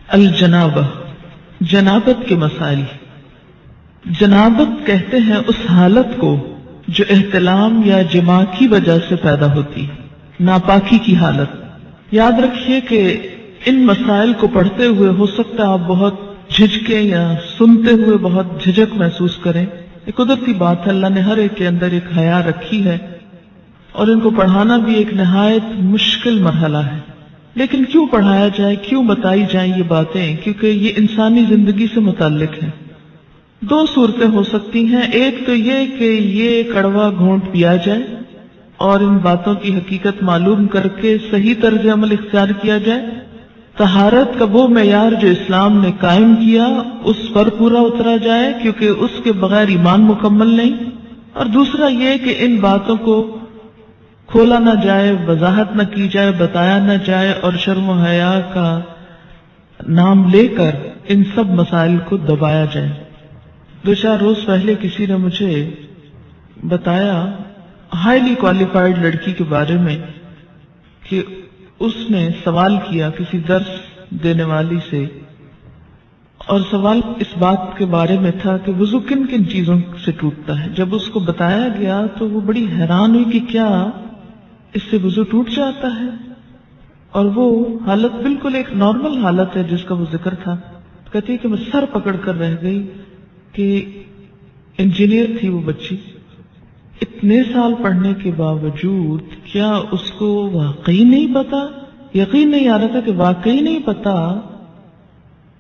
الجنابہ، جنابت کے مسائل۔ جنابت کہتے ہیں اس حالت کو جو احتلام یا جماع کی وجہ سے پیدا ہوتی، ناپاکی کی حالت۔ یاد رکھیے کہ ان مسائل کو پڑھتے ہوئے ہو سکتا ہے آپ بہت جھجکیں یا سنتے ہوئے بہت جھجک محسوس کریں۔ ایک قدرتی بات ہے، اللہ نے ہر ایک کے اندر ایک حیا رکھی ہے، اور ان کو پڑھانا بھی ایک نہایت مشکل مرحلہ ہے۔ لیکن کیوں پڑھایا جائے، کیوں بتائی جائیں یہ باتیں؟ کیونکہ یہ انسانی زندگی سے متعلق ہے۔ دو صورتیں ہو سکتی ہیں، ایک تو یہ کہ یہ کڑوا گھونٹ پیا جائے اور ان باتوں کی حقیقت معلوم کر کے صحیح طرز عمل اختیار کیا جائے، طہارت کا وہ معیار جو اسلام نے قائم کیا اس پر پورا اترا جائے، کیونکہ اس کے بغیر ایمان مکمل نہیں۔ اور دوسرا یہ کہ ان باتوں کو کھولا نہ جائے، وضاحت نہ کی جائے، بتایا نہ جائے، اور شرم و حیا کا نام لے کر ان سب مسائل کو دبایا جائے۔ 2-4 روز پہلے کسی نے مجھے بتایا ہائیلی کوالیفائڈ لڑکی کے بارے میں کہ اس نے سوال کیا کسی درس دینے والی سے، اور سوال اس بات کے بارے میں تھا کہ وضو کن کن چیزوں سے ٹوٹتا ہے۔ جب اس کو بتایا گیا تو وہ بڑی حیران ہوئی کہ کیا اس سے وضو ٹوٹ جاتا ہے، اور وہ حالت بالکل ایک نارمل حالت ہے جس کا وہ ذکر تھا۔ کہتی ہے کہ میں سر پکڑ کر رہ گئی کہ انجینئر تھی وہ بچی، اتنے سال پڑھنے کے باوجود کیا اس کو واقعی نہیں پتا، یقین نہیں آ رہا تھا کہ واقعی نہیں پتا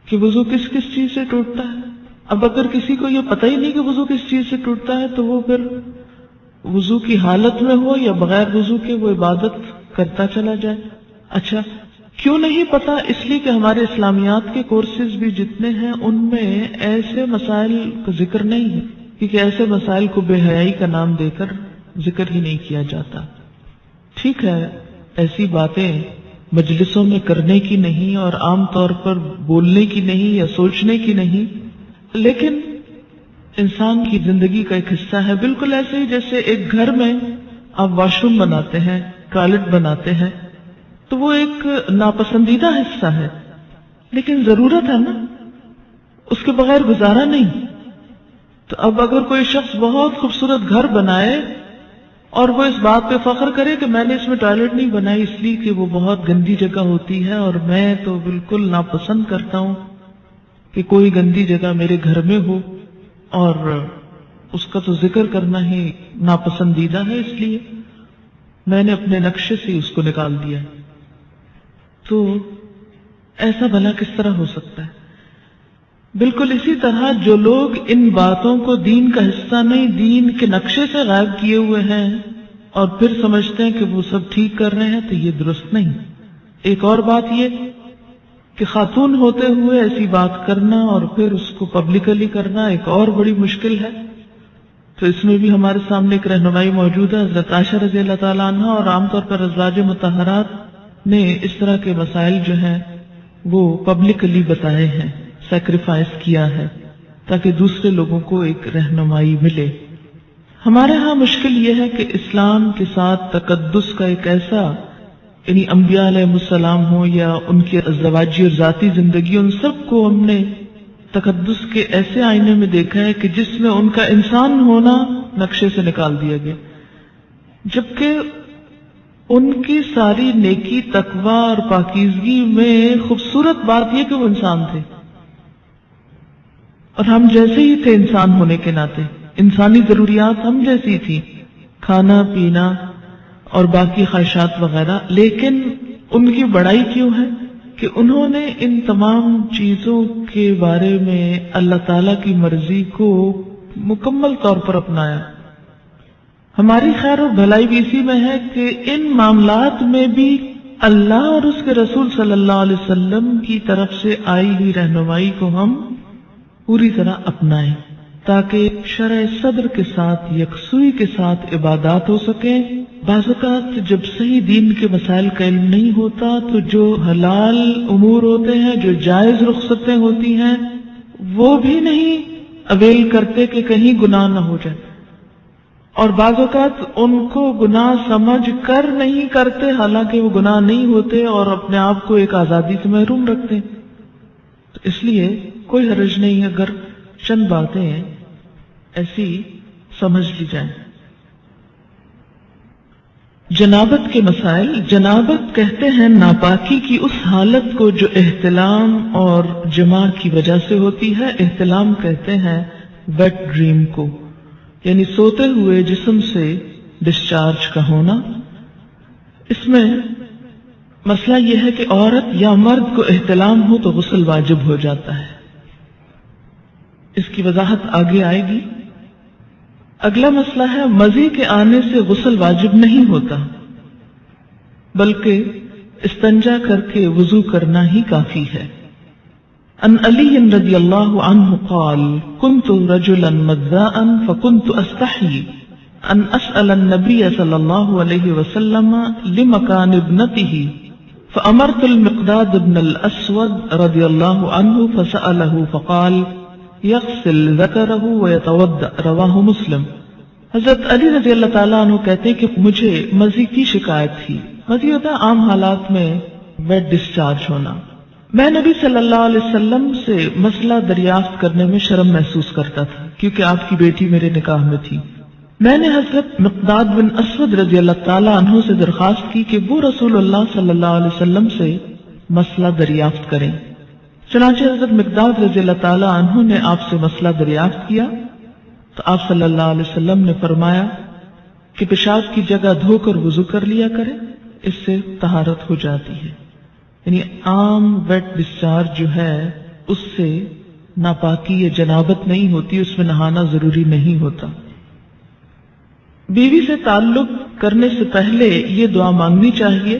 کہ وضو کس کس چیز سے ٹوٹتا ہے۔ اب اگر کسی کو یہ پتہ ہی نہیں کہ وضو کس چیز سے ٹوٹتا ہے تو وہ پھر وضو کی حالت میں ہو یا بغیر وضو کے وہ عبادت کرتا چلا جائے۔ اچھا کیوں نہیں پتا؟ اس لیے کہ ہمارے اسلامیات کے کورسز بھی جتنے ہیں ان میں ایسے مسائل کا ذکر نہیں ہے، کیونکہ ایسے مسائل کو بے حیائی کا نام دے کر ذکر ہی نہیں کیا جاتا۔ ٹھیک ہے، ایسی باتیں مجلسوں میں کرنے کی نہیں اور عام طور پر بولنے کی نہیں یا سوچنے کی نہیں، لیکن انسان کی زندگی کا ایک حصہ ہے۔ بالکل ایسے ہی جیسے ایک گھر میں آپ واش روم بناتے ہیں، ٹوائلٹ بناتے ہیں، تو وہ ایک ناپسندیدہ حصہ ہے، لیکن ضرورت ہے نا، اس کے بغیر گزارا نہیں۔ تو اب اگر کوئی شخص بہت خوبصورت گھر بنائے اور وہ اس بات پہ فخر کرے کہ میں نے اس میں ٹوائلٹ نہیں بنائی اس لیے کہ وہ بہت گندی جگہ ہوتی ہے اور میں تو بالکل ناپسند کرتا ہوں کہ کوئی گندی جگہ میرے گھر میں ہو، اور اس کا تو ذکر کرنا ہی ناپسندیدہ ہے، اس لیے میں نے اپنے نقشے سے اس کو نکال دیا، تو ایسا بھلا کس طرح ہو سکتا ہے؟ بالکل اسی طرح جو لوگ ان باتوں کو دین کا حصہ نہیں، دین کے نقشے سے غائب کیے ہوئے ہیں اور پھر سمجھتے ہیں کہ وہ سب ٹھیک کر رہے ہیں، تو یہ درست نہیں۔ ایک اور بات یہ کہ خاتون ہوتے ہوئے ایسی بات کرنا اور پھر اس کو پبلکلی کرنا ایک اور بڑی مشکل ہے۔ تو اس میں بھی ہمارے سامنے ایک رہنمائی موجود ہے۔ حضرت عائشہ رضی اللہ تعالیٰ عنہ اور عام طور پر ازواج مطہرات نے اس طرح کے مسائل جو ہیں وہ پبلکلی بتائے ہیں، سیکریفائس کیا ہے تاکہ دوسرے لوگوں کو ایک رہنمائی ملے۔ ہمارے ہاں مشکل یہ ہے کہ اسلام کے ساتھ تقدس کا ایک ایسا، یعنی انبیاء علیہ السلام ہوں یا ان کی ازدواجی اور ذاتی زندگی، ان سب کو ہم نے تقدس کے ایسے آئینے میں دیکھا ہے کہ جس میں ان کا انسان ہونا نقشے سے نکال دیا گیا، جبکہ ان کی ساری نیکی، تقوی اور پاکیزگی میں خوبصورت بات یہ کہ وہ انسان تھے، اور ہم جیسے ہی تھے انسان ہونے کے ناطے، انسانی ضروریات ہم جیسی تھی، کھانا پینا اور باقی خواہشات وغیرہ۔ لیکن ان کی بڑائی کیوں ہے کہ انہوں نے ان تمام چیزوں کے بارے میں اللہ تعالی کی مرضی کو مکمل طور پر اپنایا۔ ہماری خیر و بھلائی بھی اسی میں ہے کہ ان معاملات میں بھی اللہ اور اس کے رسول صلی اللہ علیہ وسلم کی طرف سے آئی ہوئی رہنمائی کو ہم پوری طرح اپنائیں، تاکہ شرع صدر کے ساتھ، یکسوئی کے ساتھ عبادات ہو سکیں۔ بعض اوقات جب صحیح دین کے مسائل کا علم نہیں ہوتا تو جو حلال امور ہوتے ہیں، جو جائز رخصتیں ہوتی ہیں، وہ بھی نہیں اویل کرتے کہ کہیں گناہ نہ ہو جائے، اور بعض اوقات ان کو گناہ سمجھ کر نہیں کرتے حالانکہ وہ گناہ نہیں ہوتے اور اپنے آپ کو ایک آزادی سے محروم رکھتے ہیں۔ اس لیے کوئی حرج نہیں اگر چند باتیں ایسی سمجھ لی جائیں۔ جنابت کے مسائل۔ جنابت کہتے ہیں ناپاکی کی اس حالت کو جو احتلام اور جماع کی وجہ سے ہوتی ہے۔ احتلام کہتے ہیں ویٹ ڈریم کو، یعنی سوتے ہوئے جسم سے ڈسچارج کا ہونا۔ اس میں مسئلہ یہ ہے کہ عورت یا مرد کو احتلام ہو تو غسل واجب ہو جاتا ہے، اس کی وضاحت آگے آئے گی۔ اگلا مسئلہ ہے مزی کے آنے سے غسل واجب نہیں ہوتا، بلکہ استنجا کر کے وضو کرنا ہی کافی ہے۔ عن علی رضی اللہ عنہ قال كنت رجلا مذاء فكنت استحيي ان اسأل النبي صلی اللہ علیہ وسلم لمكان ابنته فأمرت المقداد بن الأسود رضی اللہ عنہ فسأله فقال يغسل ذکرہ ويتوضأ، رواہ مسلم۔ حضرت علی رضی اللہ تعالیٰ عنہ کہتے ہیں کہ مجھے مزی کی شکایت تھی۔ مزی ہوتا ہے عام حالات میں ویٹ ڈسچارج ہونا۔ میں نبی صلی اللہ علیہ وسلم سے مسئلہ دریافت کرنے میں شرم محسوس کرتا تھا کیونکہ آپ کی بیٹی میرے نکاح میں تھی۔ میں نے حضرت مقداد بن اسود رضی اللہ تعالیٰ عنہ سے درخواست کی کہ وہ رسول اللہ صلی اللہ علیہ وسلم سے مسئلہ دریافت کریں۔ چنانچہ حضرت مقداد رضی اللہ تعالیٰ عنہ نے آپ سے مسئلہ دریافت کیا تو آپ صلی اللہ علیہ وسلم نے فرمایا کہ پیشاب کی جگہ دھو کر وضو کر لیا کرے، اس سے طہارت ہو جاتی ہے۔ یعنی عام ویٹ ڈسچارج جو ہے اس سے ناپاکی یا جنابت نہیں ہوتی، اس میں نہانا ضروری نہیں ہوتا۔ بیوی سے تعلق کرنے سے پہلے یہ دعا مانگنی چاہیے،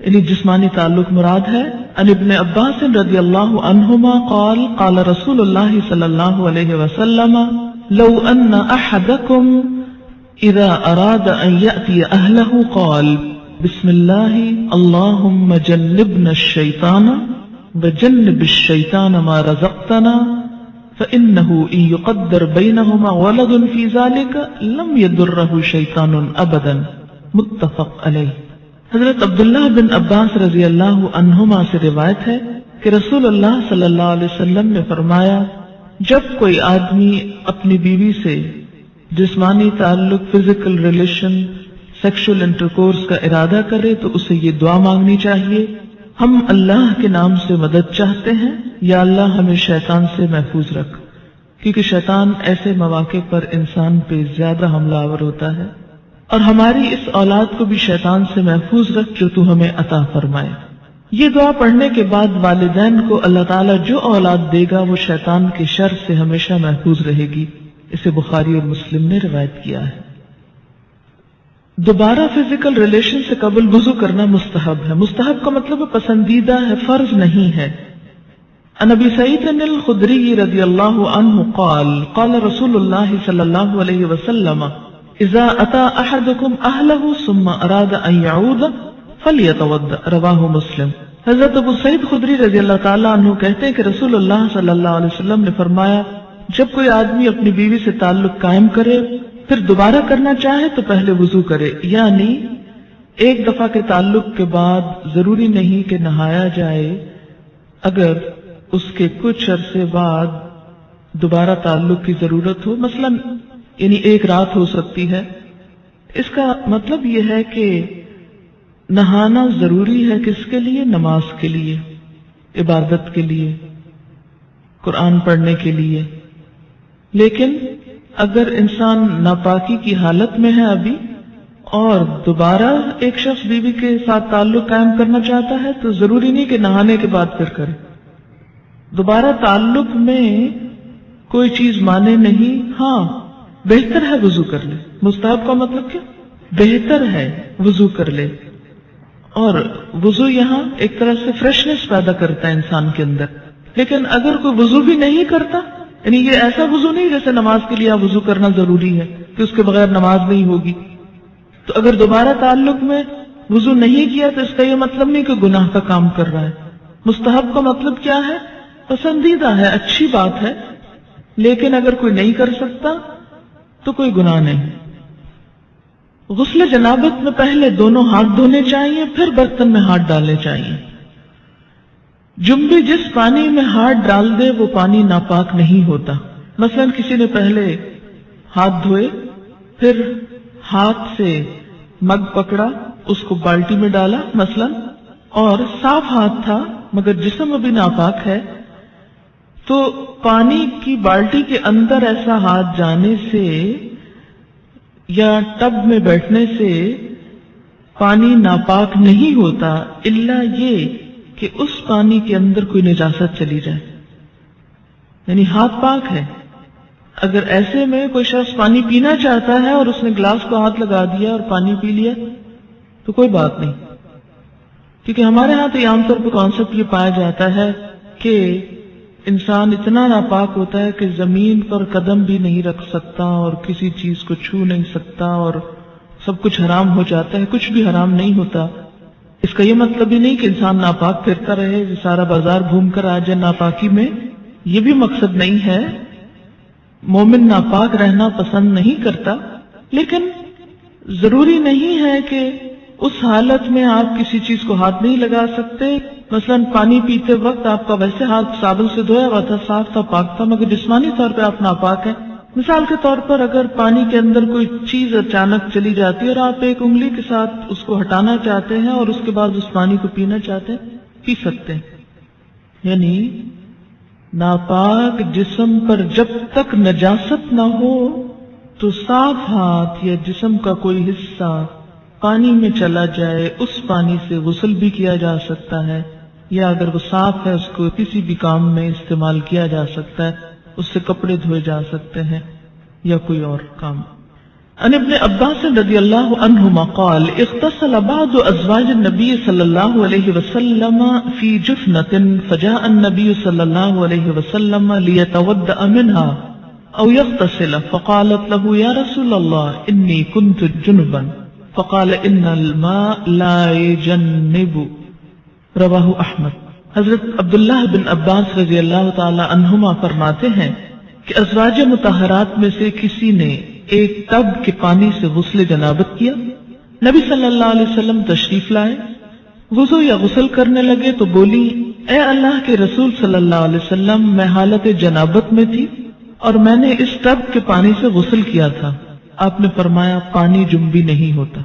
یعنی جسمانی تعلق مراد ہے۔ عن ابن عباس رضی اللہ عنہما قال قال رسول اللہ صلی اللہ علیہ وسلم لو ان احدکم اذا اراد ان یأتی اہلہ قال بسم اللہ اللہم جنبنا الشیطان وجنب الشیطان ما رزقتنا فإنه إن يقدر بينهما ولد في ذلك لم يضره شيطان أبدا، متفق علیہ۔ حضرت عبداللہ بن عباس رضی اللہ عنہما سے روایت ہے کہ رسول اللہ صلی اللہ علیہ وسلم نے فرمایا جب کوئی آدمی اپنی بیوی سے جسمانی تعلق، فزیکل ریلیشن، سیکشل انٹرکورس کا ارادہ کرے تو اسے یہ دعا مانگنی چاہیے، ہم اللہ کے نام سے مدد چاہتے ہیں، یا اللہ ہمیں شیطان سے محفوظ رکھ، کیونکہ شیطان ایسے مواقع پر انسان پہ زیادہ حملہ آور ہوتا ہے، اور ہماری اس اولاد کو بھی شیطان سے محفوظ رکھ جو تو ہمیں عطا فرمائے۔ یہ دعا پڑھنے کے بعد والدین کو اللہ تعالیٰ جو اولاد دے گا وہ شیطان کے شر سے ہمیشہ محفوظ رہے گی۔ اسے بخاری اور مسلم نے روایت کیا ہے۔ دوبارہ فزیکل ریلیشن سے قبل وضو کرنا مستحب ہے۔ مستحب کا مطلب پسندیدہ ہے، فرض نہیں ہے۔ عن ابی سعید الخدری رضی اللہ عنہ قال قال رسول اللہ صلی اللہ علیہ وسلم اذا اتى احدكم اهله ثم اراد ان يعود فليتوضا، رواہ مسلم۔ حضرت ابو سعید خدری رضی اللہ تعالیٰ عنہ کہتے ہیں کہ رسول اللہ صلی اللہ علیہ وسلم نے فرمایا جب کوئی آدمی اپنی بیوی سے تعلق قائم کرے پھر دوبارہ کرنا چاہے تو پہلے وضو کرے، یعنی ایک دفعہ کے تعلق کے بعد ضروری نہیں کہ نہایا جائے، اگر اس کے کچھ عرصے بعد دوبارہ تعلق کی ضرورت ہو، مثلا یعنی ایک رات ہو سکتی ہے۔ اس کا مطلب یہ ہے کہ نہانا ضروری ہے کس کے لیے؟ نماز کے لیے، عبادت کے لیے، قرآن پڑھنے کے لیے۔ لیکن اگر انسان ناپاکی کی حالت میں ہے ابھی اور دوبارہ ایک شخص بیوی کے ساتھ تعلق قائم کرنا چاہتا ہے تو ضروری نہیں کہ نہانے کے بعد پھر کرے۔ دوبارہ تعلق میں کوئی چیز مانے نہیں، ہاں بہتر ہے وضو کر لے۔ مستحب کا مطلب کیا؟ بہتر ہے وضو کر لے، اور وضو یہاں ایک طرح سے فریشنس پیدا کرتا ہے انسان کے اندر۔ لیکن اگر کوئی وضو بھی نہیں کرتا، یعنی یہ ایسا وضو نہیں جیسے نماز کے لیے وضو کرنا ضروری ہے کہ اس کے بغیر نماز نہیں ہوگی، تو اگر دوبارہ تعلق میں وضو نہیں کیا تو اس کا یہ مطلب نہیں کہ گناہ کا کام کر رہا ہے۔ مستحب کا مطلب کیا ہے؟ پسندیدہ ہے، اچھی بات ہے، لیکن اگر کوئی نہیں کر سکتا تو کوئی گناہ نہیں۔ غسل جنابت میں پہلے دونوں ہاتھ دھونے چاہیے، پھر برتن میں ہاتھ ڈالنے چاہیے۔ جنبی جس پانی میں ہاتھ ڈال دے وہ پانی ناپاک نہیں ہوتا. مثلا کسی نے پہلے ہاتھ دھوئے، پھر ہاتھ سے مگ پکڑا، اس کو بالٹی میں ڈالا مثلا، اور صاف ہاتھ تھا مگر جسم ابھی ناپاک ہے، تو پانی کی بالٹی کے اندر ایسا ہاتھ جانے سے یا ٹب میں بیٹھنے سے پانی ناپاک نہیں ہوتا، الا یہ کہ اس پانی کے اندر کوئی نجاست چلی جائے، یعنی ہاتھ پاک ہے. اگر ایسے میں کوئی شخص پانی پینا چاہتا ہے اور اس نے گلاس کو ہاتھ لگا دیا اور پانی پی لیا تو کوئی بات نہیں، کیونکہ ہمارے ہاں تو عام طور پہ کانسیپٹ یہ پایا جاتا ہے کہ انسان اتنا ناپاک ہوتا ہے کہ زمین پر قدم بھی نہیں رکھ سکتا اور کسی چیز کو چھو نہیں سکتا اور سب کچھ حرام ہو جاتا ہے. کچھ بھی حرام نہیں ہوتا. اس کا یہ مطلب ہی نہیں کہ انسان ناپاک پھرتا رہے، سارا بازار گھوم کر آ جائے ناپاکی میں، یہ بھی مقصد نہیں ہے. مومن ناپاک رہنا پسند نہیں کرتا، لیکن ضروری نہیں ہے کہ اس حالت میں آپ کسی چیز کو ہاتھ نہیں لگا سکتے. مثلا پانی پیتے وقت آپ کا ویسے ہاتھ صابن سے دھویا ہوا تھا، صاف تھا، پاک تھا، مگر جسمانی طور پہ آپ ناپاک ہیں. مثال کے طور پر اگر پانی کے اندر کوئی چیز اچانک چلی جاتی ہے اور آپ ایک انگلی کے ساتھ اس کو ہٹانا چاہتے ہیں اور اس کے بعد اس پانی کو پینا چاہتے ہیں، پی سکتے ہیں. یعنی ناپاک جسم پر جب تک نجاست نہ ہو تو صاف ہاتھ یا جسم کا کوئی حصہ پانی میں چلا جائے، اس پانی سے غسل بھی کیا جا سکتا ہے، یا اگر وہ صاف ہے اس کو کسی بھی کام میں استعمال کیا جا سکتا ہے، اس سے کپڑے دھوئے جا سکتے ہیں یا کوئی اور کام. عن ابن عباس رضی اللہ عنہما قال اغتسل بعض ازواج النبی صلی اللہ علیہ وسلم فی جفنة فجاء النبی صلی اللہ علیہ وسلم لیتودأ منها او یغتسل فقالت له یا رسول اللہ انی کنت جنبا فقال ان الماء لا يجنب. رواہ احمد. حضرت عبداللہ بن عباس رضی اللہ تعالی عنہما فرماتے ہیں کہ ازواج مطہرات میں سے کسی نے ایک ٹب کے پانی سے غسل جنابت کیا. نبی صلی اللہ علیہ وسلم تشریف لائے، وضو یا غسل کرنے لگے تو بولی، اے اللہ کے رسول صلی اللہ علیہ وسلم، میں حالت جنابت میں تھی اور میں نے اس ٹب کے پانی سے غسل کیا تھا. آپ نے فرمایا پانی جنبی نہیں ہوتا،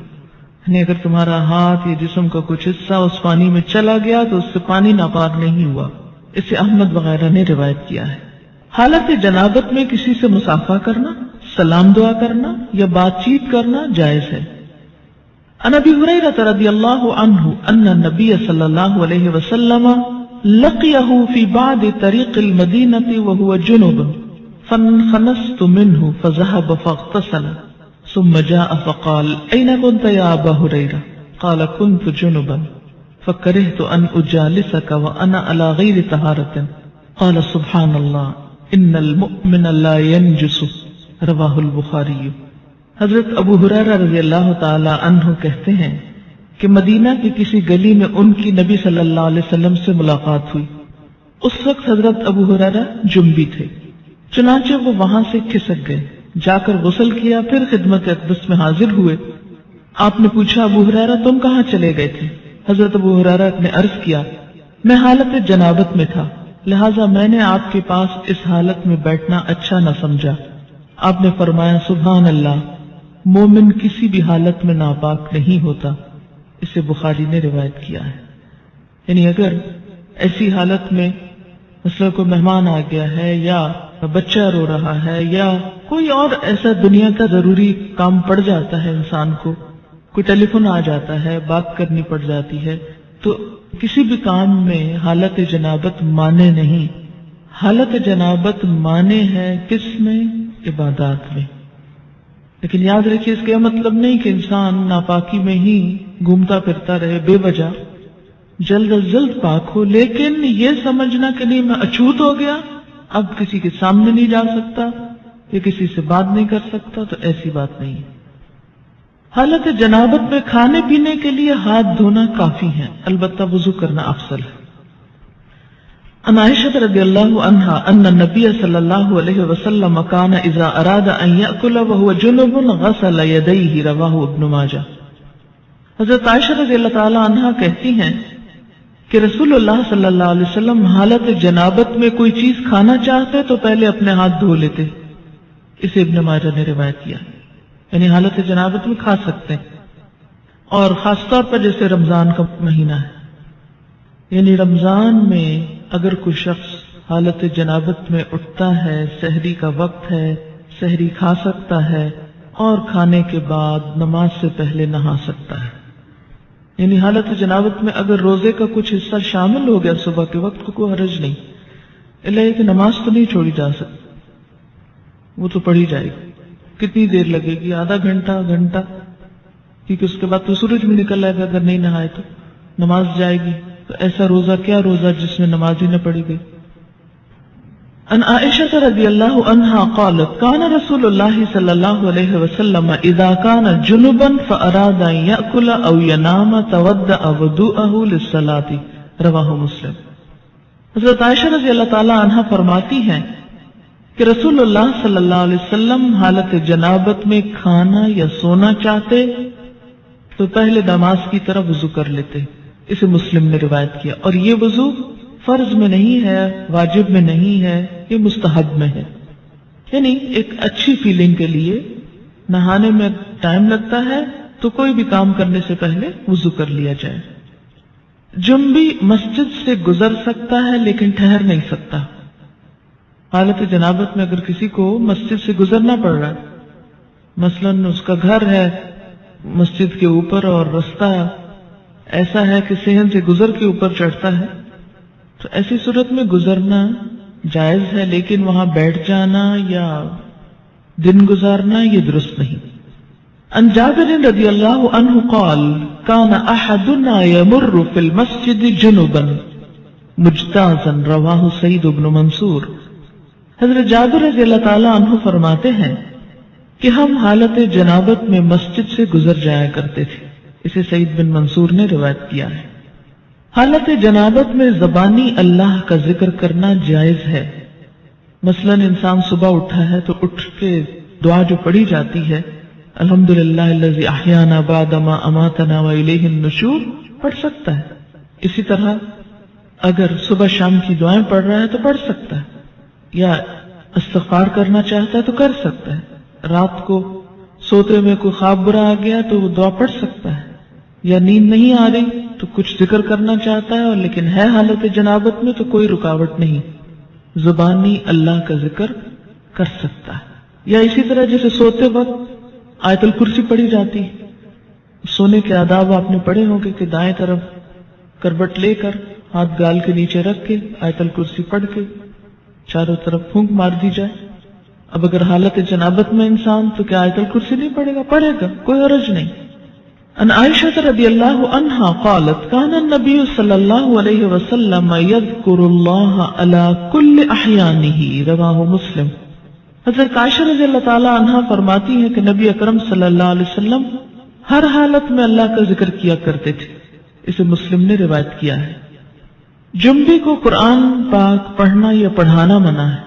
یعنی اگر تمہارا ہاتھ یا جسم کا کچھ حصہ اس پانی میں چلا گیا تو اس سے پانی ناپاک نہیں ہوا. اسے احمد وغیرہ نے روایت کیا ہے. حالت جنابت میں کسی سے مصافحہ کرنا، سلام دعا کرنا یا بات چیت کرنا جائز ہے. عن ابی ہریرہ رضی اللہ عنہ ان النبی صلی اللہ علیہ وسلم لقیہ فی بعض طریق المدینہ وہو جنب فانخنست منہ فذهب فاغتسل ثم جاء فقال أين كنت يا أبا هريرة؟ قال كنت جنبا فكرهت أن أجالسك وأنا على غير طهارة. قال سبحان الله إن المؤمن لا ينجس. رواہ البخاری. حضرت ابو ہریرہ رضی اللہ تعالی عنہ کہتے ہیں کہ مدینہ کی کسی گلی میں ان کی نبی صلی اللہ علیہ وسلم سے ملاقات ہوئی. اس وقت حضرت ابو ہریرہ جنبی تھے، چنانچہ وہ وہاں سے کھسک گئے، جا کر غسل کیا، پھر خدمت اقدس میں حاضر ہوئے. آپ نے پوچھا، ابو ہریرہ تم کہاں چلے گئے تھے؟ حضرت ابو ہریرہ نے عرض کیا، میں حالت جنابت میں تھا، لہٰذا میں نے آپ کے پاس اس حالت میں بیٹھنا اچھا نہ سمجھا. آپ نے فرمایا سبحان اللہ، مومن کسی بھی حالت میں ناپاک نہیں ہوتا. اسے بخاری نے روایت کیا ہے. یعنی اگر ایسی حالت میں مثلا کوئی مہمان آ گیا ہے یا بچہ رو رہا ہے یا کوئی اور ایسا دنیا کا ضروری کام پڑ جاتا ہے، انسان کو کوئی ٹیلی فون آ جاتا ہے، بات کرنی پڑ جاتی ہے، تو کسی بھی کام میں حالت جنابت مانے نہیں. حالت جنابت مانے ہے کس میں؟ عبادات میں. لیکن یاد رکھیے اس کا مطلب نہیں کہ انسان ناپاکی میں ہی گھومتا پھرتا رہے بے وجہ، جلد از جلد پاک ہو، لیکن یہ سمجھنا کہ نہیں میں اچھوت ہو گیا، اب کسی کے سامنے نہیں جا سکتا یا کسی سے بات نہیں کر سکتا، تو ایسی بات نہیں ہے. حالت جنابت میں کھانے پینے کے لیے ہاتھ دھونا کافی ہے، البتہ وضو کرنا افضل ہے. عن عائشہ رضی اللہ عنہا ان النبی صلی اللہ علیہ وسلم کان اذا اراد ان یأکل وهو جنب غسل یدیہ. رواہ ابن ماجہ. حضرت عائشہ رضی اللہ تعالی عنہا کہتی ہیں کہ رسول اللہ صلی اللہ علیہ وسلم حالت جنابت میں کوئی چیز کھانا چاہتے تو پہلے اپنے ہاتھ دھو لیتے. اسے ابن ماجہ نے روایت کیا. یعنی حالت جنابت میں کھا سکتے ہیں، اور خاص طور پر جیسے رمضان کا مہینہ ہے، یعنی رمضان میں اگر کوئی شخص حالت جنابت میں اٹھتا ہے، سحری کا وقت ہے، سحری کھا سکتا ہے اور کھانے کے بعد نماز سے پہلے نہا سکتا ہے. یعنی حالت جنابت میں اگر روزے کا کچھ حصہ شامل ہو گیا صبح کے وقت کو کوئی حرج نہیں، اللہ کہ نماز تو نہیں چھوڑی جا سکتی، وہ تو پڑھی جائے گی. کتنی دیر لگے گی؟ آدھا گھنٹہ، گھنٹہ، کیونکہ اس کے بعد تو سورج بھی نکل آئے گا. اگر نہیں نہائے تو نماز جائے گی. تو ایسا روزہ کیا روزہ جس میں نماز ہی نہ پڑھی گئی. ان عائشہ رضی اللہ عنہا قالت کان رسول اللہ صلی اللہ علیہ وسلم اذا کان جنبا فاراد ان یاکل او ینام تودع وضوءه للصلاة رواہ مسلم. حضرت عائشہ رضی اللہ تعالی عنہا فرماتی ہیں کہ رسول اللہ صلی اللہ علیہ وسلم حالت جنابت میں کھانا یا سونا چاہتے تو پہلے نماز کی طرف وضو کر لیتے. اسے مسلم نے روایت کیا. اور یہ وضو فرض میں نہیں ہے، واجب میں نہیں ہے، یہ مستحب میں ہے. یعنی ایک اچھی فیلنگ کے لیے نہانے میں ٹائم لگتا ہے تو کوئی بھی کام کرنے سے پہلے وضو کر لیا جائے. جنبی مسجد سے گزر سکتا ہے لیکن ٹھہر نہیں سکتا. حالت جنابت میں اگر کسی کو مسجد سے گزرنا پڑ رہا ہے، مثلاً اس کا گھر ہے مسجد کے اوپر اور رستہ ایسا ہے کہ صحن سے گزر کے اوپر چڑھتا ہے، تو ایسی صورت میں گزرنا جائز ہے، لیکن وہاں بیٹھ جانا یا دن گزارنا یہ درست نہیں. ان جابر رضی اللہ عنہ قال کان احدنا یمر فی المسجد جنبا مجتازا رواہ سعید بن منصور. حضرت جابر رضی اللہ تعالی عنہ فرماتے ہیں کہ ہم حالت جنابت میں مسجد سے گزر جایا کرتے تھے. اسے سعید بن منصور نے روایت کیا ہے. حالت جنابت میں زبانی اللہ کا ذکر کرنا جائز ہے. مثلاً انسان صبح اٹھا ہے تو اٹھ کے دعا جو پڑھی جاتی ہے الحمدللہ الذی احیانا بعد ما اماتنا والیہ النشور پڑھ سکتا ہے. اسی طرح اگر صبح شام کی دعائیں پڑھ رہا ہے تو پڑھ سکتا ہے، یا استغفار کرنا چاہتا ہے تو کر سکتا ہے. رات کو سوتے میں کوئی خواب برا آ گیا تو وہ دعا پڑھ سکتا ہے، یا نیند نہیں آ رہی تو کچھ ذکر کرنا چاہتا ہے اور لیکن ہے حالت جنابت میں تو کوئی رکاوٹ نہیں، زبانی اللہ کا ذکر کر سکتا ہے. یا اسی طرح جیسے سوتے وقت آیت الکرسی پڑھی جاتی ہے. سونے کے آداب آپ نے پڑھے ہوں گے کہ دائیں طرف کروٹ لے کر ہاتھ گال کے نیچے رکھ کے آیت الکرسی پڑھ کے چاروں طرف پھونک مار دی جائے. اب اگر حالت جنابت میں انسان تو کیا آیت الکرسی نہیں پڑھے گا؟ پڑھے گا، کوئی حرج نہیں. ان عائشہ رضی اللہ عنہا قالت کان النبی صلی اللہ علیہ وسلم یذکر اللہ علی کل احیانہ رواہ مسلم. حضرت عائشہ رضی اللہ تعالی عنہا فرماتی ہے کہ نبی اکرم صلی اللہ علیہ وسلم ہر حالت میں اللہ کا ذکر کیا کرتے تھے. اسے مسلم نے روایت کیا ہے. جنبی کو قرآن پاک پڑھنا یا پڑھانا منع ہے.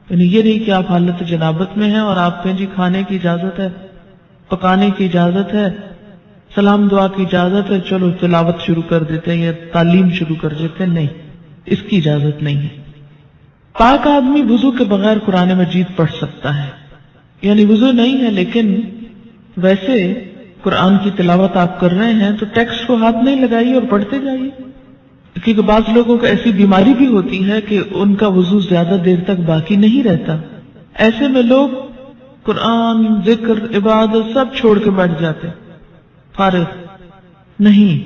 یعنی یہ نہیں کہ آپ حالت جنابت میں ہیں اور آپ کہیں جی کھانے کی اجازت ہے، پکانے کی اجازت ہے، سلام دعا کی اجازت ہے، چلو تلاوت شروع کر دیتے ہیں یا تعلیم شروع کر دیتے ہیں. نہیں، اس کی اجازت نہیں ہے. پاک آدمی وضو کے بغیر قرآن مجید پڑھ سکتا ہے. یعنی وضو نہیں ہے لیکن ویسے قرآن کی تلاوت آپ کر رہے ہیں تو ٹیکسٹ کو ہاتھ نہیں لگائیے اور پڑھتے جائیے. کیونکہ بعض لوگوں کو ایسی بیماری بھی ہوتی ہے کہ ان کا وضو زیادہ دیر تک باقی نہیں رہتا. ایسے میں لوگ قرآن، ذکر، عبادت سب چھوڑ کے بیٹھ جاتے فارغ. نہیں،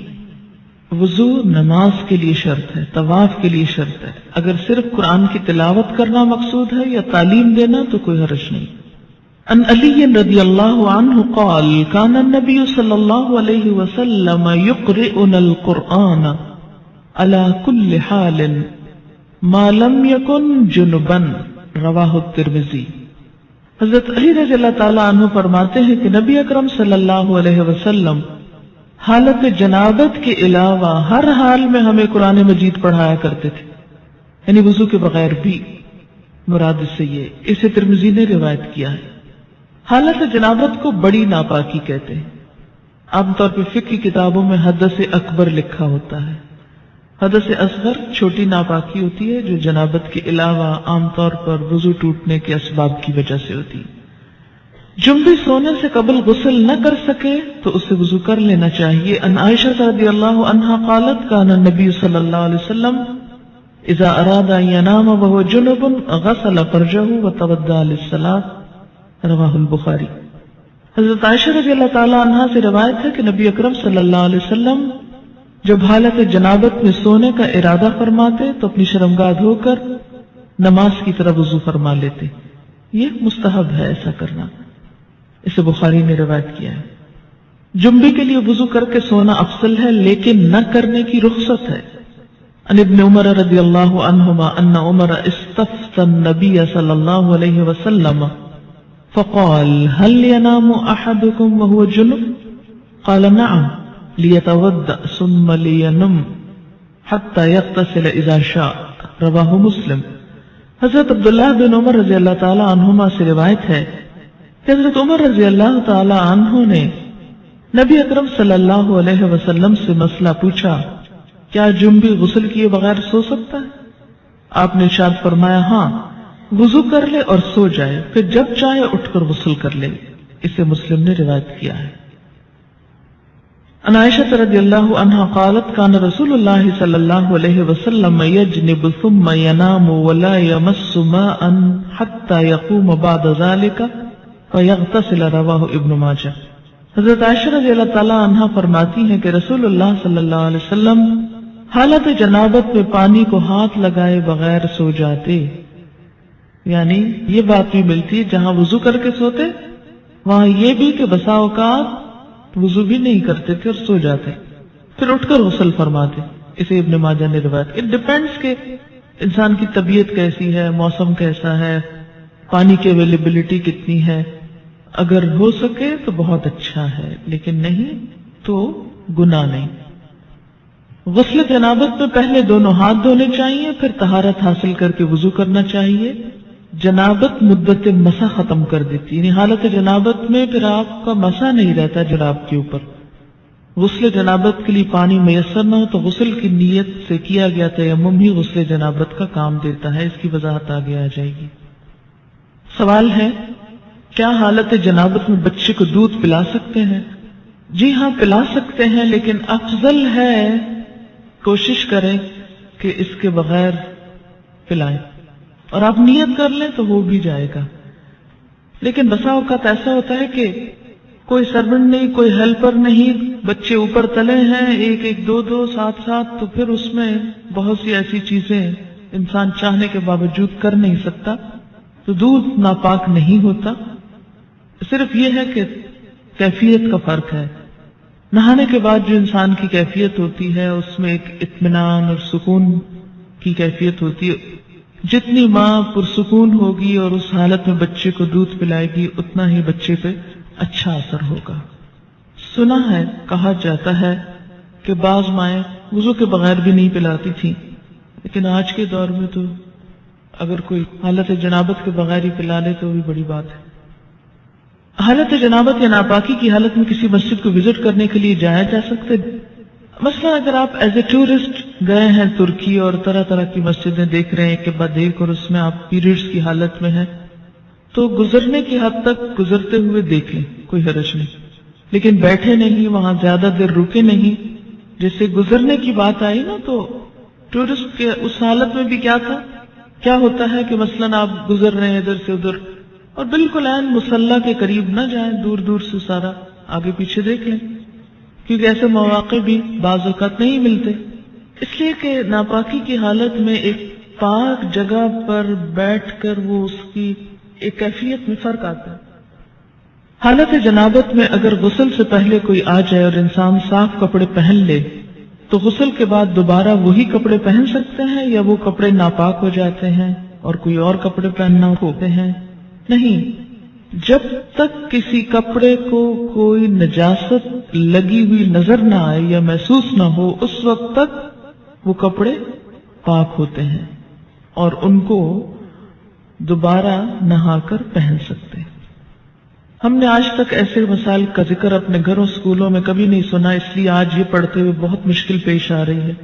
وضو نماز کے لیے شرط ہے، طواف کے لیے شرط ہے. اگر صرف قرآن کی تلاوت کرنا مقصود ہے یا تعلیم دینا تو کوئی حرج نہیں. ان علی رضی اللہ عنہ قال کان النبی صلی اللہ علیہ وسلم یقرئنا القرآن علی کل حال ما لم یکن جنبا رواہ الترمذی. حضرت علی رضی اللہ تعالی عنہ فرماتے ہیں کہ نبی اکرم صلی اللہ علیہ وسلم حالت جنابت کے علاوہ ہر حال میں ہمیں قرآن مجید پڑھایا کرتے تھے. یعنی وضو کے بغیر بھی. مراد اس سے یہ، اسے ترمذی نے روایت کیا ہے. حالت جنابت کو بڑی ناپاکی کہتے ہیں. عام طور پہ فقہ کی کتابوں میں حدث اکبر لکھا ہوتا ہے، حدث اصغر چھوٹی ناپاکی ہوتی ہے جو جنابت کے علاوہ عام طور پر وضو ٹوٹنے کے اسباب کی وجہ سے ہوتی ہے۔ جنبی سونے سے قبل غسل نہ کر سکے تو اسے وضو کر لینا چاہیے۔ ان عائشہ رضی اللہ عنہا قالت کان النبی صلی اللہ علیہ وسلم اذا اراد ان ينام وهو جنب غسل فرجه وتوضا للصلاة، رواہ البخاری۔ حضرت عائشہ رضی اللہ تعالی عنہا سے روایت ہے کہ نبی اکرم صلی اللہ علیہ وسلم جب حالت جنابت میں سونے کا ارادہ فرماتے تو اپنی شرمگاہ دھو کر نماز کی طرف وضو فرما لیتے۔ یہ مستحب ہے ایسا کرنا، اسے بخاری نے روایت کیا ہے۔ جنبی کے لیے وضو کر کے سونا افضل ہے لیکن نہ کرنے کی رخصت ہے۔ عن ابن عمر رضی اللہ عنہما ان عمر استفتى النبي صلی اللہ علیہ وسلم فقال هل ينام احدكم وهو جنب قال نعم ليتوضأ ثم لينم حتى يغتسل اذا شاء، رواہ مسلم۔ حضرت عبداللہ بن عمر رضی اللہ تعالی عنہما سے روایت ہے کہ حضرت عمر رضی اللہ تعالی عنہ نے نبی اکرم صلی اللہ علیہ وسلم سے مسئلہ پوچھا، کیا جنبی غسل کیے بغیر سو سکتا ہے؟ آپ نے ارشاد فرمایا، ہاں، وضو کر لے اور سو جائے، پھر جب چاہے اٹھ کر غسل کر لے۔ اسے مسلم نے روایت کیا ہے۔ عن عائشہ رضی اللہ عنہا قالت کان رسول اللہ صلی اللہ علیہ وسلم یجنب ثم ینام ولا یمس ماء حتى یقوم بعد ذلك فیغتسل، رواہ ابن ماجہ۔ حضرت عائشہ رضی اللہ تعالی عنہا فرماتی ہیں کہ رسول اللہ صلی اللہ علیہ وسلم حالت جنابت میں پانی کو ہاتھ لگائے بغیر سو جاتے، یعنی یہ بات بھی ملتی جہاں وضو کر کے سوتے وہاں یہ بھی کہ بسا اوقات وضو بھی نہیں کرتے تھے اور سو جاتے، پھر اٹھ کر غسل فرماتے۔ اسے ابن ماجہ نے روایت۔ اٹ ڈیپینڈس کہ انسان کی طبیعت کیسی ہے، موسم کیسا ہے، پانی کی اویلیبلٹی کتنی ہے۔ اگر ہو سکے تو بہت اچھا ہے، لیکن نہیں تو گناہ نہیں۔ غسل جنابت میں پہلے دونوں ہاتھ دھونے چاہیے، پھر طہارت حاصل کر کے وضو کرنا چاہیے۔ جنابت مدت مسح ختم کر دیتی، یعنی حالت جنابت میں پھر آپ کا مسح نہیں رہتا جناب کے اوپر۔ غسل جنابت کے لیے پانی میسر نہ ہو تو غسل کی نیت سے کیا گیا تیمم ہی غسل جنابت کا کام دیتا ہے۔ اس کی وضاحت آگے آ جائے گی۔ سوال ہے، کیا حالت جنابت میں بچے کو دودھ پلا سکتے ہیں؟ جی ہاں، پلا سکتے ہیں، لیکن افضل ہے کوشش کریں کہ اس کے بغیر پلائیں، اور آپ نیت کر لیں تو ہو بھی جائے گا۔ لیکن بسا اوقات ایسا ہوتا ہے کہ کوئی سرونٹ نہیں، کوئی ہیلپر نہیں، بچے اوپر تلے ہیں، ایک ایک دو دو ساتھ ساتھ، تو پھر اس میں بہت سی ایسی چیزیں انسان چاہنے کے باوجود کر نہیں سکتا، تو دودھ ناپاک نہیں ہوتا۔ صرف یہ ہے کہ کیفیت کا فرق ہے۔ نہانے کے بعد جو انسان کی کیفیت ہوتی ہے اس میں ایک اطمینان اور سکون کی کیفیت ہوتی ہے۔ جتنی ماں پرسکون ہوگی اور اس حالت میں بچے کو دودھ پلائے گی اتنا ہی بچے پہ اچھا اثر ہوگا۔ سنا ہے، کہا جاتا ہے کہ بعض مائیں وضو کے بغیر بھی نہیں پلاتی تھیں، لیکن آج کے دور میں تو اگر کوئی حالت جنابت کے بغیر ہی پلا لے تو بھی بڑی بات ہے۔ حالت جنابت یا ناپاکی کی حالت میں کسی مسجد کو وزٹ کرنے کے لیے جایا جا سکتا ہے۔ مثلا اگر آپ ایز اے ٹورسٹ گئے ہیں ترکی اور طرح طرح کی مسجدیں دیکھ رہے ہیں ایک کے بعد ایک، اور اس میں آپ پیریڈز کی حالت میں ہیں، تو گزرنے کی حد تک گزرتے ہوئے دیکھیں، کوئی حرج نہیں، لیکن بیٹھے نہیں، وہاں زیادہ دیر رکے نہیں۔ جیسے گزرنے کی بات آئی نا، تو ٹورسٹ کے اس حالت میں بھی کیا ہوتا ہے کہ مثلاً آپ گزر رہے ہیں ادھر سے ادھر، اور بالکل عین مصلی کے قریب نہ جائیں، دور دور سے سارا آگے پیچھے دیکھ لیں، کیونکہ ایسے مواقع بھی بعض اوقات نہیں ملتے۔ اس لیے کہ ناپاکی کی حالت میں ایک پاک جگہ پر بیٹھ کر وہ اس کی ایک کیفیت میں فرق آتا ہے۔ حالت جنابت میں اگر غسل سے پہلے کوئی آ جائے اور انسان صاف کپڑے پہن لے تو غسل کے بعد دوبارہ وہی کپڑے پہن سکتے ہیں یا وہ کپڑے ناپاک ہو جاتے ہیں اور کوئی اور کپڑے پہننا ہوتے ہیں؟ نہیں، جب تک کسی کپڑے کو کوئی نجاست لگی ہوئی نظر نہ آئے یا محسوس نہ ہو اس وقت تک وہ کپڑے پاک ہوتے ہیں اور ان کو دوبارہ نہا کر پہن سکتے ہیں۔ ہم نے آج تک ایسے مسائل کا ذکر اپنے گھروں اسکولوں میں کبھی نہیں سنا، اس لیے آج یہ پڑھتے ہوئے بہت مشکل پیش آ رہی ہے۔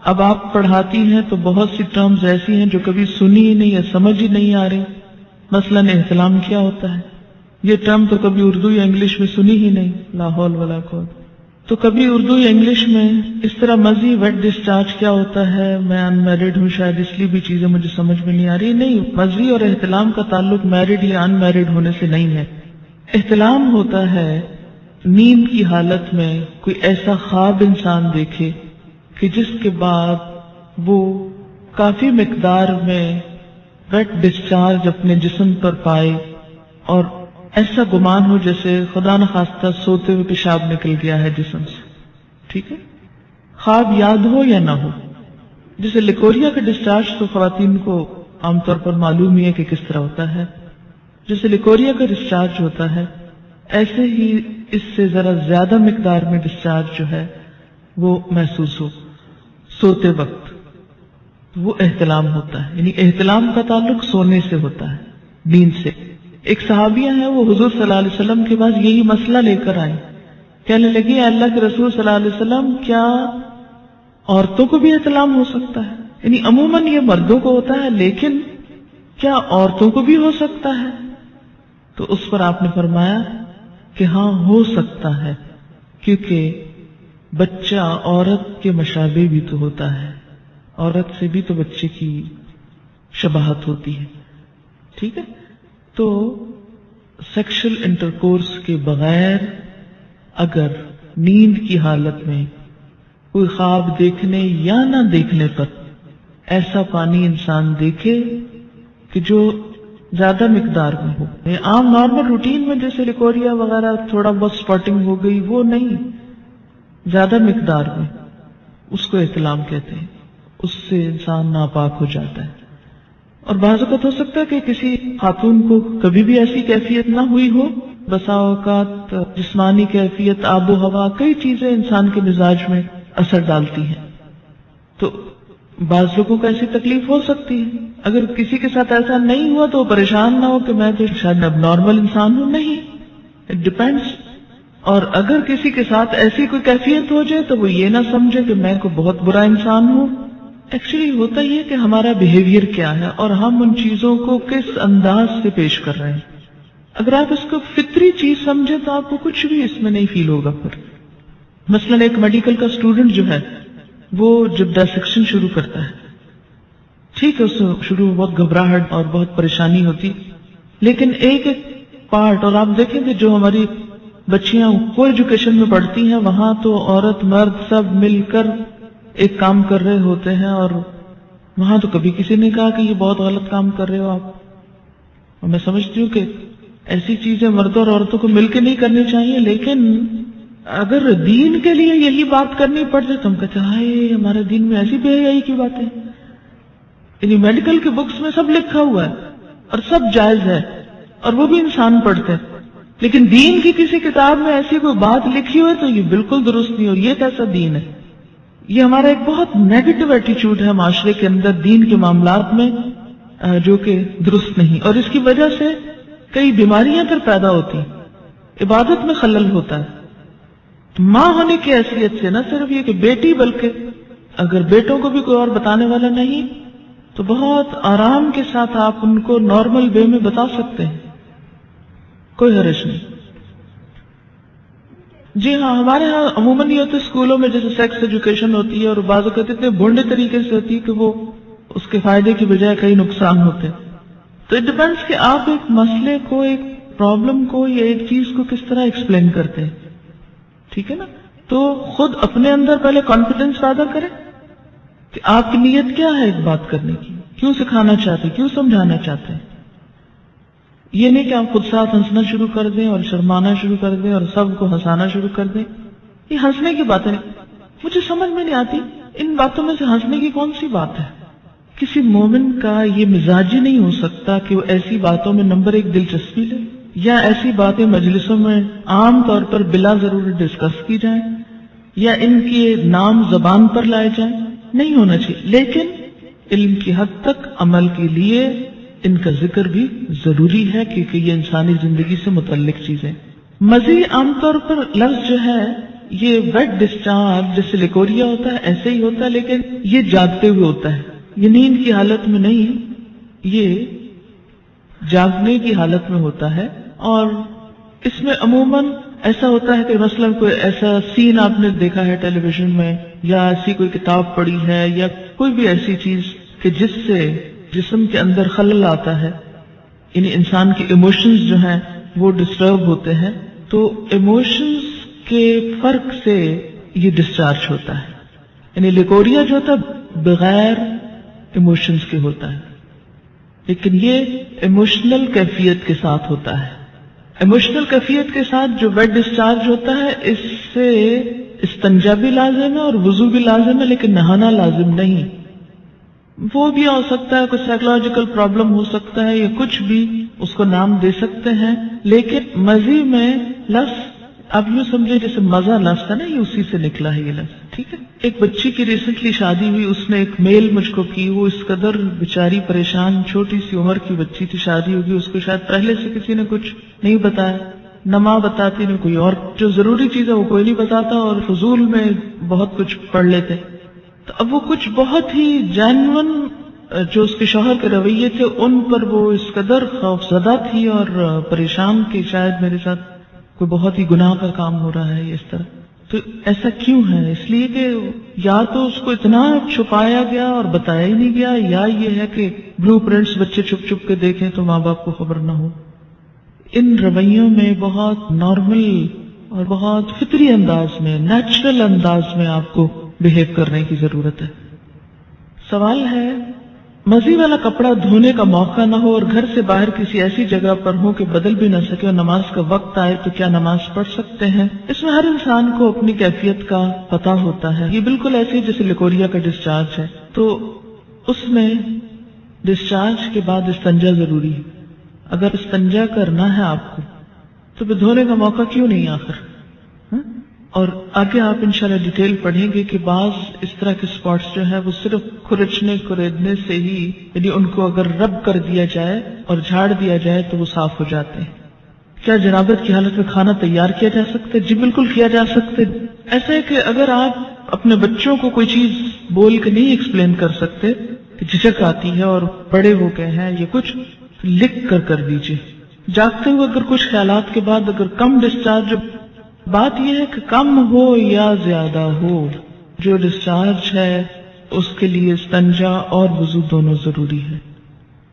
اب آپ پڑھاتی ہیں تو بہت سی ٹرمز ایسی ہیں جو کبھی سنی ہی نہیں یا سمجھ ہی نہیں آ رہی. مثلاً احتلام کیا ہوتا ہے؟ یہ ٹرم تو کبھی اردو یا انگلش میں سنی ہی نہیں. لا حول ولا قوت. تو کبھی اردو یا انگلش میں اس طرح مزی ویٹ ڈسچارج کیا ہوتا ہے؟ میں ان میرڈ ہوں، شاید اس لیے بھی چیزیں مجھے سمجھ میں نہیں آ رہی. نہیں، مزی اور احتلام کا تعلق میرڈ یا ان میرڈ ہونے سے نہیں ہے. احتلام ہوتا ہے نیند کی حالت میں کوئی ایسا خواب انسان دیکھے کہ جس کے بعد وہ کافی مقدار میں ویٹ ڈسچارج اپنے جسم پر پائے اور ایسا گمان ہو جیسے خدا نخواستہ سوتے ہوئے پیشاب نکل گیا ہے جسم سے. ٹھیک ہے، خواب یاد ہو یا نہ ہو. جیسے لیکوریا کا ڈسچارج تو خواتین کو عام طور پر معلوم ہی ہے کہ کس طرح ہوتا ہے. جیسے لیکوریا کا ڈسچارج ہوتا ہے ایسے ہی اس سے ذرا زیادہ مقدار میں ڈسچارج جو ہے وہ محسوس ہو سوتے وقت، وہ احتلام ہوتا ہے. یعنی احتلام کا تعلق سونے سے ہوتا ہے، نیند سے. ایک صحابیہ ہے، وہ حضور صلی اللہ علیہ وسلم کے پاس یہی مسئلہ لے کر آئے. کہنے لگی، اللہ کے رسول صلی اللہ علیہ وسلم، کیا عورتوں کو بھی احتلام ہو سکتا ہے؟ یعنی عموماً یہ مردوں کو ہوتا ہے لیکن کیا عورتوں کو بھی ہو سکتا ہے؟ تو اس پر آپ نے فرمایا کہ ہاں ہو سکتا ہے، کیونکہ بچہ عورت کے مشابہ بھی تو ہوتا ہے، عورت سے بھی تو بچے کی شباہت ہوتی ہے. ٹھیک ہے، تو سیکشل انٹرکورس کے بغیر اگر نیند کی حالت میں کوئی خواب دیکھنے یا نہ دیکھنے پر ایسا پانی انسان دیکھے کہ جو زیادہ مقدار میں ہو، عام نارمل روٹین میں جیسے لیکوریا وغیرہ تھوڑا بہت سپاٹنگ ہو گئی، وہ نہیں، زیادہ مقدار میں، اس کو احتلام کہتے ہیں. اس سے انسان ناپاک ہو جاتا ہے. اور بعض اوقات ہو سکتا ہے کہ کسی خاتون کو کبھی بھی ایسی کیفیت نہ ہوئی ہو. بسا اوقات جسمانی کیفیت، آب و ہوا، کئی چیزیں انسان کے مزاج میں اثر ڈالتی ہیں، تو بعض لوگوں کو ایسی تکلیف ہو سکتی ہے. اگر کسی کے ساتھ ایسا نہیں ہوا تو پریشان نہ ہو کہ میں تو شاید اب نارمل انسان ہوں. نہیں، اٹ ڈپینڈس. اور اگر کسی کے ساتھ ایسی کوئی کیفیت ہو جائے تو وہ یہ نہ سمجھے کہ میں کوئی بہت برا انسان ہوں. ایکچولی ہوتا یہ کہ ہمارا بیہیویئر کیا ہے اور ہم ان چیزوں کو کس انداز سے پیش کر رہے ہیں. اگر آپ اس کو فطری چیز سمجھیں تو آپ کو کچھ بھی اس میں نہیں فیل ہوگا. پھر مثلاً ایک میڈیکل کا اسٹوڈنٹ جو ہے وہ جب ڈائسیکشن شروع کرتا ہے، ٹھیک ہے، اس شروع میں بہت گھبراہٹ اور بہت پریشانی ہوتی، لیکن ایک ایک پارٹ، اور آپ دیکھیں کہ جو ہماری بچیاں کو ایجوکیشن میں پڑھتی ہیں وہاں تو عورت مرد سب مل کر ایک کام کر رہے ہوتے ہیں، اور وہاں تو کبھی کسی نے کہا کہ یہ بہت غلط کام کر رہے ہو آپ. اور میں سمجھتی ہوں کہ ایسی چیزیں مردوں اور عورتوں کو مل کے نہیں کرنی چاہیے، لیکن اگر دین کے لیے یہی بات کرنی پڑ جائے تو ہم کہتے ہیں ہمارے دین میں ایسی بے حیائی کی باتیں. یعنی میڈیکل کی بکس میں سب لکھا ہوا ہے اور سب جائز ہے اور وہ بھی انسان پڑھتے ہیں، لیکن دین کی کسی کتاب میں ایسی کوئی بات لکھی ہوئی تو یہ بالکل درست نہیں. اور یہ کیسا دین ہے؟ یہ ہمارا ایک بہت نیگیٹو ایٹیچیوڈ ہے معاشرے کے اندر دین کے معاملات میں، جو کہ درست نہیں، اور اس کی وجہ سے کئی بیماریاں پھر پیدا ہوتی ہیں، عبادت میں خلل ہوتا ہے. ماں ہونے کی حیثیت سے نہ صرف یہ کہ بیٹی، بلکہ اگر بیٹوں کو بھی کوئی اور بتانے والا نہیں تو بہت آرام کے ساتھ آپ ان کو نارمل وے میں بتا سکتے ہیں، کوئی حرج نہیں. جی ہاں، ہمارے ہاں عموماً یہ ہوتا ہے اسکولوں میں جیسے سیکس ایجوکیشن ہوتی ہے اور بعض اوقات اتنے بھونڈے طریقے سے ہوتی ہے کہ وہ اس کے فائدے کی بجائے کئی نقصان ہوتے ہیں. تو اٹ ڈپینڈس کہ آپ ایک مسئلے کو، ایک پرابلم کو یا ایک چیز کو کس طرح ایکسپلین کرتے ہیں. ٹھیک ہے نا؟ تو خود اپنے اندر پہلے کانفیڈنس پیدا کریں کہ آپ کی نیت کیا ہے ایک بات کرنے کی، کیوں سکھانا چاہتے، کیوں سمجھانا چاہتے ہیں. یہ نہیں کہ آپ خود ساتھ ہنسنا شروع کر دیں اور شرمانا شروع کر دیں اور سب کو ہنسانا شروع کر دیں. یہ ہنسنے کی باتیں نہیں، مجھے سمجھ میں نہیں آتی ان باتوں میں سے ہنسنے کی کون سی بات ہے. کسی مومن کا یہ مزاج ہی نہیں ہو سکتا کہ وہ ایسی باتوں میں نمبر ایک دلچسپی لے، یا ایسی باتیں مجلسوں میں عام طور پر بلا ضرور ڈسکس کی جائیں یا ان کے نام زبان پر لائے جائیں. نہیں ہونا چاہیے، لیکن علم کی حد تک عمل کے لیے ان کا ذکر بھی ضروری ہے کیونکہ یہ انسانی زندگی سے متعلق چیزیں. مزید عام طور پر لفظ جو ہے یہ ویٹ ڈسچارج جیسے لیکوریا ہوتا ہے ایسے ہی ہوتا ہے، لیکن یہ جاگتے ہوئے ہوتا ہے، یہ نیند کی حالت میں نہیں، یہ جاگنے کی حالت میں ہوتا ہے. اور اس میں عموماً ایسا ہوتا ہے کہ مثلا کوئی ایسا سین آپ نے دیکھا ہے ٹیلی ویژن میں، یا ایسی کوئی کتاب پڑھی ہے، یا کوئی بھی ایسی چیز کہ جس سے جسم کے اندر خلل آتا ہے، یعنی انسان کے ایموشنز جو ہیں وہ ڈسٹرب ہوتے ہیں، تو ایموشنز کے فرق سے یہ ڈسچارج ہوتا ہے. یعنی لیکوریا جو ہوتا ہے بغیر ایموشنز کے ہوتا ہے، لیکن یہ ایموشنل کیفیت کے ساتھ ہوتا ہے. ایموشنل کیفیت کے ساتھ جو ویٹ ڈسچارج ہوتا ہے، اس سے استنجا بھی لازم ہے اور وضو بھی لازم ہے، لیکن نہانا لازم نہیں. وہ بھی ہو سکتا ہے، کوئی سائیکولوجیکل پرابلم ہو سکتا ہے، یا کچھ بھی اس کو نام دے سکتے ہیں، لیکن مزی میں لفظ اب یوں سمجھے جیسے مزہ لفظ ہے نا، یہ اسی سے نکلا ہے یہ لفظ. ٹھیک ہے. ایک بچی کی ریسنٹلی شادی ہوئی، اس نے ایک میل مجھ کو کی، وہ اس قدر بیچاری پریشان، چھوٹی سی عمر کی بچی تھی، شادی ہوگی، اس کو شاید پہلے سے کسی نے کچھ نہیں بتایا، نہ ماں بتاتی نہ کوئی اور، جو ضروری چیز ہے وہ کوئی نہیں بتاتا، اور فضول میں بہت کچھ پڑھ لیتے. تو اب وہ کچھ بہت ہی جینون جو اس کے شوہر کے رویے تھے ان پر وہ اس قدر خوف زدہ تھی اور پریشان کہ شاید میرے ساتھ کوئی بہت ہی گناہ کا کام ہو رہا ہے اس طرح. تو ایسا کیوں ہے؟ اس لیے کہ یا تو اس کو اتنا چھپایا گیا اور بتایا ہی نہیں گیا، یا یہ ہے کہ بلو پرنٹس بچے چھپ چھپ کے دیکھیں تو ماں باپ کو خبر نہ ہو. ان رویوں میں بہت نارمل اور بہت فطری انداز میں، نیچرل انداز میں آپ کو بہیو کرنے کی ضرورت ہے. سوال ہے، مزی والا کپڑا دھونے کا موقع نہ ہو اور گھر سے باہر کسی ایسی جگہ پر ہو کہ بدل بھی نہ سکے اور نماز کا وقت آئے تو کیا نماز پڑھ سکتے ہیں؟ اس میں ہر انسان کو اپنی کیفیت کا پتہ ہوتا ہے. یہ بالکل ایسے جیسے لیکوریا کا ڈسچارج ہے، تو اس میں ڈسچارج کے بعد استنجا ضروری ہے. اگر استنجا کرنا ہے آپ کو تو پھر دھونے کا موقع کیوں نہیں آخر؟ اور آگے آپ انشاءاللہ ڈیٹیل پڑھیں گے کہ بعض اس طرح کے سپاٹس جو ہے وہ صرف کھرچنے کریدنے سے ہی، یعنی ان کو اگر رب کر دیا جائے اور جھاڑ دیا جائے تو وہ صاف ہو جاتے ہیں. کیا جنابت کی حالت میں کھانا تیار کیا جا سکتا ہے؟ جی بالکل کیا جا سکتا ہے. ایسا ہے کہ اگر آپ اپنے بچوں کو کوئی چیز بول کے نہیں ایکسپلین کر سکتے کہ جھجک آتی ہے اور بڑے ہو گئے ہیں یہ کچھ، لکھ کر دیجئے. جاگتے ہوئے اگر کچھ خیالات کے بعد اگر کم ڈسچارج، بات یہ ہے کہ کم ہو یا زیادہ ہو، جو ڈسچارج ہے اس کے لیے استنجا اور وضو دونوں ضروری ہے.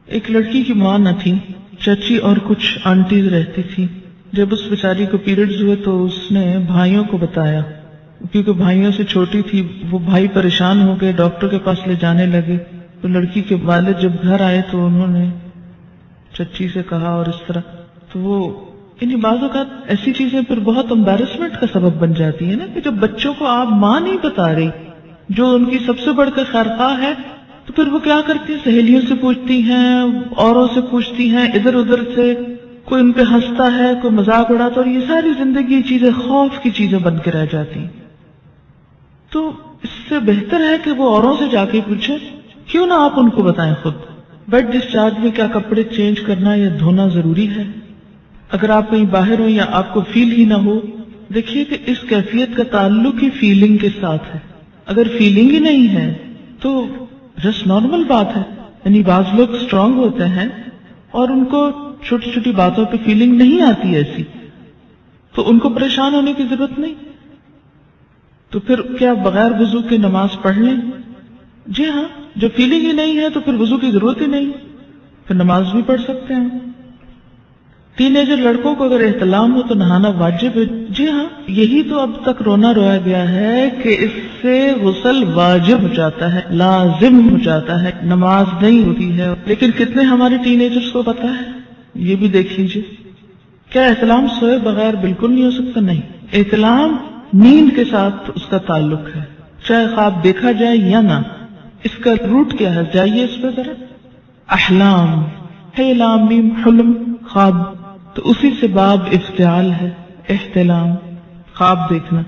ایک لڑکی کی ماں نہ تھی، چچی اور کچھ آنٹیز رہتی تھی. جب اس بیچاری کو پیریڈز ہوئے تو اس نے بھائیوں کو بتایا، کیونکہ بھائیوں سے چھوٹی تھی. وہ بھائی پریشان ہو گئے، ڈاکٹر کے پاس لے جانے لگے. تو لڑکی کے والد جب گھر آئے تو انہوں نے چچی سے کہا اور اس طرح، تو وہ یعنی بعض اوقات ایسی چیزیں پھر بہت امبیرسمنٹ کا سبب بن جاتی ہیں نا، کہ جب بچوں کو آپ ماں نہیں بتا رہی جو ان کی سب سے بڑھ کر خیرخواہ ہے، تو پھر وہ کیا کرتی ہیں، سہیلیوں سے پوچھتی ہیں، اوروں سے پوچھتی ہیں، ادھر ادھر سے کوئی ان پہ ہنستا ہے، کوئی مذاق اڑاتا، اور یہ ساری زندگی چیزیں خوف کی چیزیں بن کے رہ جاتی ہیں. تو اس سے بہتر ہے کہ وہ اوروں سے جا کے پوچھیں، کیوں نہ آپ ان کو بتائیں خود. بیڈ ڈسچارج میں کیا کپڑے چینج کرنا یا دھونا ضروری ہے؟ اگر آپ کہیں باہر ہو یا آپ کو فیل ہی نہ ہو، دیکھیے کہ اس کیفیت کا تعلق ہی فیلنگ کے ساتھ ہے. اگر فیلنگ ہی نہیں ہے تو جسٹ نارمل بات ہے. یعنی بعض لوگ اسٹرانگ ہوتے ہیں اور ان کو چھوٹی چھوٹی باتوں پہ فیلنگ نہیں آتی ایسی، تو ان کو پریشان ہونے کی ضرورت نہیں. تو پھر کیا بغیر وضو کے نماز پڑھ لیں؟ جی ہاں، جو فیلنگ ہی نہیں ہے تو پھر وضو کی ضرورت ہی نہیں، پھر نماز بھی پڑھ سکتے ہیں. ٹین ایجر لڑکوں کو اگر احتلام ہو تو نہانا واجب ہے. جی ہاں، یہی تو اب تک رونا رویا گیا ہے کہ اس سے غسل واجب ہو جاتا ہے، لازم ہو جاتا ہے، نماز نہیں ہوتی ہے. لیکن کتنے ہمارے ٹین ایجرز کو پتا ہے؟ یہ بھی دیکھ لیجیے. کیا احتلام سوئے بغیر بالکل نہیں ہو سکتا؟ نہیں، احتلام نیند کے ساتھ اس کا تعلق ہے، چاہے خواب دیکھا جائے یا نہ. اس کا روٹ کیا ہے؟ جائیے اس پہ ذرا. احلام ہے، لام میم حلم، خواب. تو اسی سے باب افتعال ہے، احتلام، خواب دیکھنا.